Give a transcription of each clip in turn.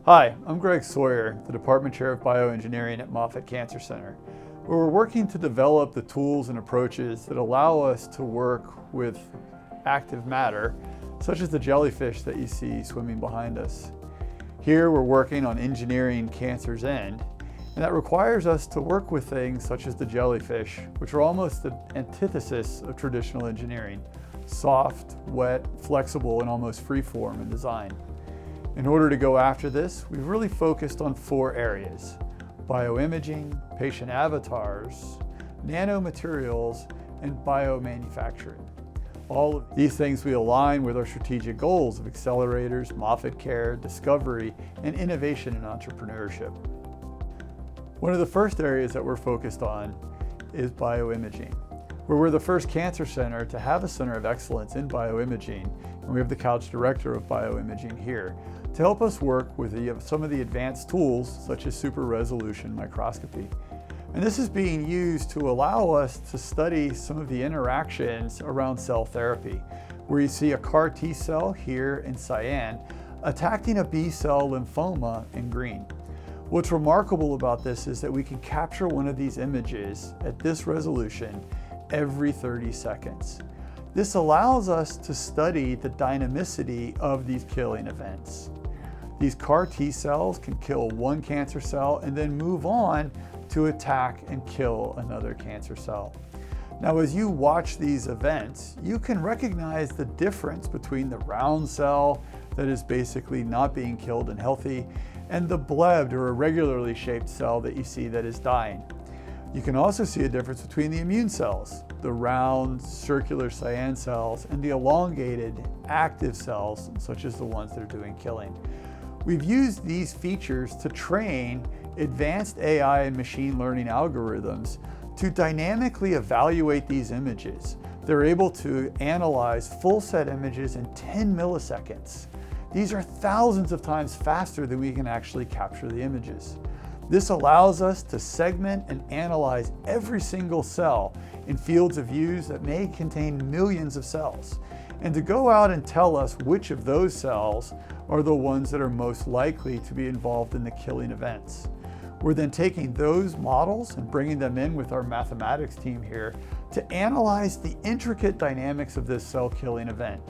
Hi, I'm Greg Sawyer, the Department Chair of BioEngineering at Moffitt Cancer Center, where we're working to develop the tools and approaches that allow us to work with active matter, such as the jellyfish that you see swimming behind us. Here we're working on engineering cancer's end, and that requires us to work with things such as the jellyfish, which are almost the antithesis of traditional engineering: soft, wet, flexible, and almost free-form in design. In order to go after this, we've really focused on 4 areas: bioimaging, patient avatars, nanomaterials, and biomanufacturing. All of these things we align with our strategic goals of accelerators, Moffitt Care, discovery, and innovation and entrepreneurship. One of the first areas that we're focused on is bioimaging, where we're the first cancer center to have a center of excellence in bioimaging, and we have the Couch Director of Bioimaging here to help us work with some of the advanced tools such as super resolution microscopy. And this is being used to allow us to study some of the interactions around cell therapy, where you see a CAR T cell here in cyan attacking a B cell lymphoma in green. What's remarkable about this is that we can capture one of these images at this resolution every 30 seconds. This allows us to study the dynamicity of these killing events. These CAR T cells can kill one cancer cell and then move on to attack and kill another cancer cell. Now, as you watch these events, you can recognize the difference between the round cell that is basically not being killed and healthy, and the blebbed or irregularly shaped cell that you see that is dying. You can also see a difference between the immune cells, the round circular cyan cells, and the elongated active cells, such as the ones that are doing killing. We've used these features to train advanced AI and machine learning algorithms to dynamically evaluate these images. They're able to analyze full set images in 10 milliseconds. These are thousands of times faster than we can actually capture the images. This allows us to segment and analyze every single cell in fields of views that may contain millions of cells, and to go out and tell us which of those cells are the ones that are most likely to be involved in the killing events. We're then taking those models and bringing them in with our mathematics team here to analyze the intricate dynamics of this cell killing event.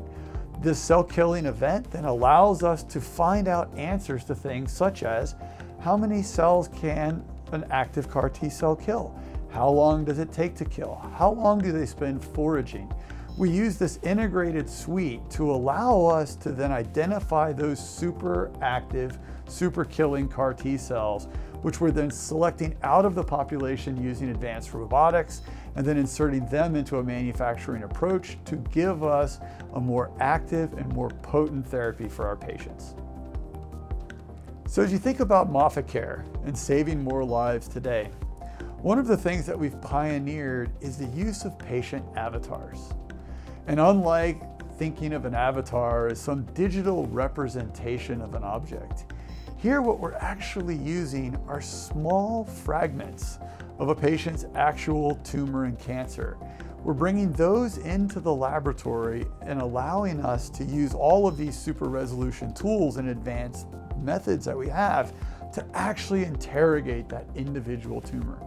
This cell killing event then allows us to find out answers to things such as: how many cells can an active CAR T cell kill? How long does it take to kill? How long do they spend foraging? We use this integrated suite to allow us to then identify those super active, super killing CAR T cells, which we're then selecting out of the population using advanced robotics, and then inserting them into a manufacturing approach to give us a more active and more potent therapy for our patients. So as you think about Moffitt Care and saving more lives today, one of the things that we've pioneered is the use of patient avatars. And unlike thinking of an avatar as some digital representation of an object, here what we're actually using are small fragments of a patient's actual tumor and cancer. We're bringing those into the laboratory and allowing us to use all of these super resolution tools and advanced methods that we have to actually interrogate that individual tumor.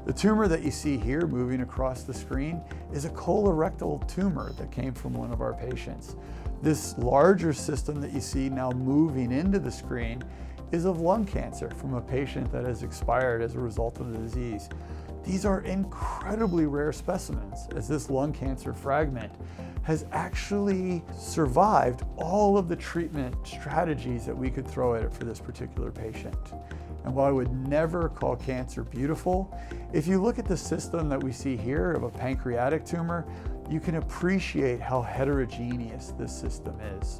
The tumor that you see here moving across the screen is a colorectal tumor that came from one of our patients. This larger system that you see now moving into the screen is of lung cancer from a patient that has expired as a result of the disease. These are incredibly rare specimens, as this lung cancer fragment has actually survived all of the treatment strategies that we could throw at it for this particular patient. And while I would never call cancer beautiful, if you look at the system that we see here of a pancreatic tumor, you can appreciate how heterogeneous this system is.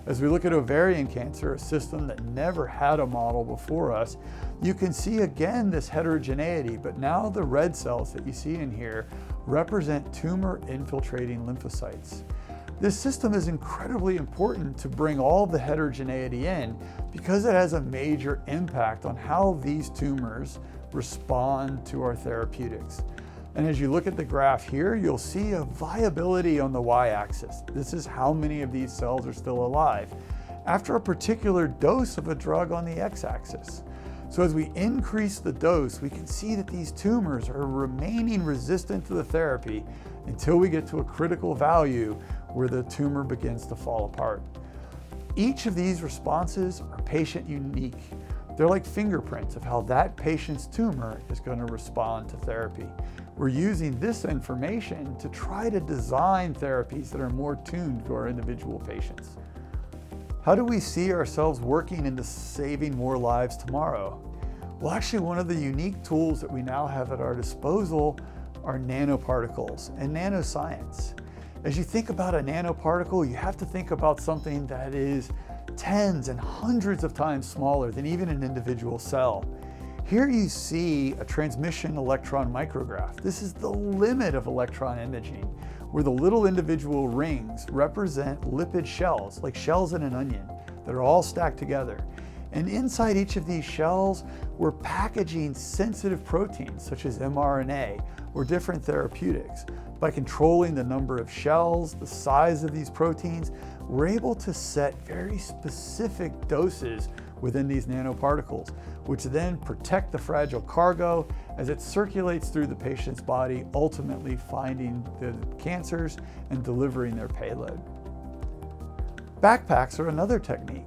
As we look at ovarian cancer, a system that never had a model before us, you can see again this heterogeneity, but now the red cells that you see in here represent tumor-infiltrating lymphocytes. This system is incredibly important to bring all the heterogeneity in because it has a major impact on how these tumors respond to our therapeutics. And as you look at the graph here, you'll see a viability on the y-axis. This is how many of these cells are still alive. after a particular dose of a drug on the x-axis. So as we increase the dose, we can see that these tumors are remaining resistant to the therapy until we get to a critical value where the tumor begins to fall apart. Each of these responses are patient unique. They're like fingerprints of how that patient's tumor is going to respond to therapy. We're using this information to try to design therapies that are more tuned to our individual patients. How do we see ourselves working into saving more lives tomorrow? Well, actually, one of the unique tools that we now have at our disposal are nanoparticles and nanoscience. As you think about a nanoparticle, you have to think about something that is tens and hundreds of times smaller than even an individual cell. Here you see a transmission electron micrograph. This is the limit of electron imaging, where the little individual rings represent lipid shells, like shells in an onion, that are all stacked together. And inside each of these shells, we're packaging sensitive proteins, such as mRNA or different therapeutics. By controlling the number of shells, the size of these proteins, we're able to set very specific doses within these nanoparticles, which then protect the fragile cargo as it circulates through the patient's body, ultimately finding the cancers and delivering their payload. Backpacks are another technique.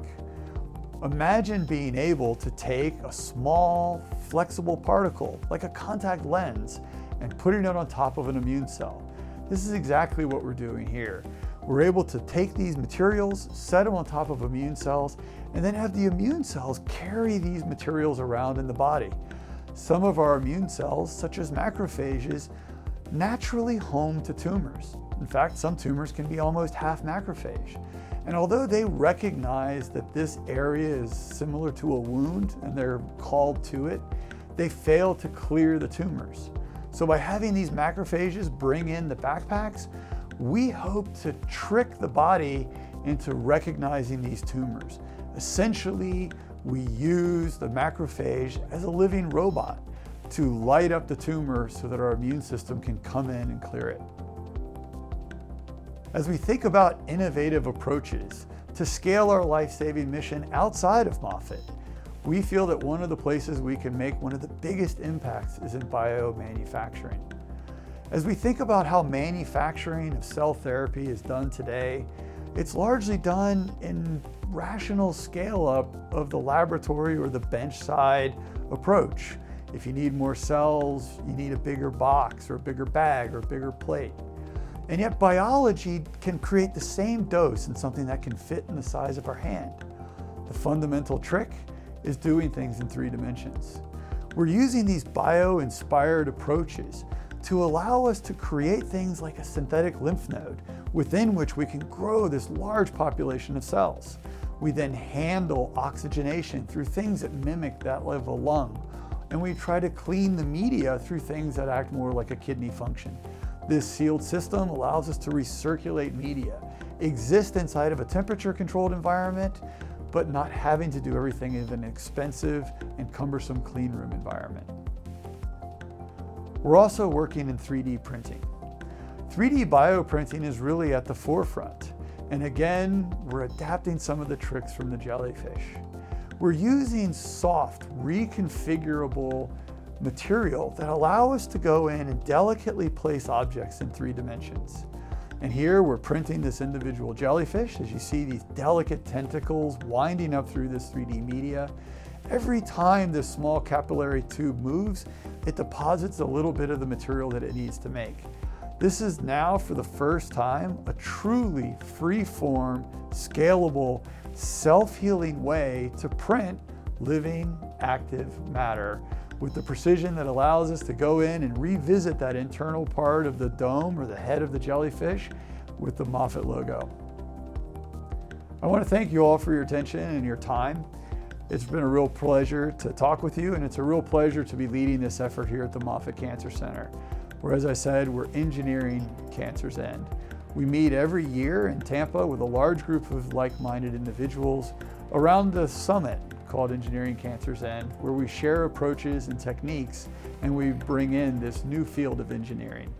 Imagine being able to take a small, flexible particle, like a contact lens, and putting it on top of an immune cell. This is exactly what we're doing here. We're able to take these materials, set them on top of immune cells, and then have the immune cells carry these materials around in the body. Some of our immune cells, such as macrophages, naturally home to tumors. In fact, some tumors can be almost half macrophage. And although they recognize that this area is similar to a wound and they're called to it, they fail to clear the tumors. So by having these macrophages bring in the backpacks, we hope to trick the body into recognizing these tumors. Essentially, we use the macrophage as a living robot to light up the tumor so that our immune system can come in and clear it. As we think about innovative approaches to scale our life-saving mission outside of Moffitt, we feel that one of the places we can make one of the biggest impacts is in biomanufacturing. As we think about how manufacturing of cell therapy is done today, it's largely done in rational scale-up of the laboratory or the bench-side approach. If you need more cells, you need a bigger box or a bigger bag or a bigger plate. And yet biology can create the same dose in something that can fit in the size of our hand. The fundamental trick is doing things in 3 dimensions. We're using these bio-inspired approaches to allow us to create things like a synthetic lymph node within which we can grow this large population of cells. We then handle oxygenation through things that mimic that of a lung, and we try to clean the media through things that act more like a kidney function. This sealed system allows us to recirculate media, exist inside of a temperature-controlled environment, but not having to do everything in an expensive and cumbersome clean room environment. We're also working in 3D printing. 3D bioprinting is really at the forefront. And again, we're adapting some of the tricks from the jellyfish. We're using soft, reconfigurable material that allow us to go in and delicately place objects in 3 dimensions. And here we're printing this individual jellyfish. As you see these delicate tentacles winding up through this 3D media. Every time this small capillary tube moves, it deposits a little bit of the material that it needs to make. This is now, for the first time, a truly free-form, scalable, self-healing way to print living, active matter with the precision that allows us to go in and revisit that internal part of the dome or the head of the jellyfish with the Moffitt logo. I want to thank you all for your attention and your time. It's been a real pleasure to talk with you, and it's a real pleasure to be leading this effort here at the Moffitt Cancer Center, where, as I said, we're engineering cancer's end. We meet every year in Tampa with a large group of like-minded individuals around the summit called Engineering Cancer's End, where we share approaches and techniques, and we bring in this new field of engineering.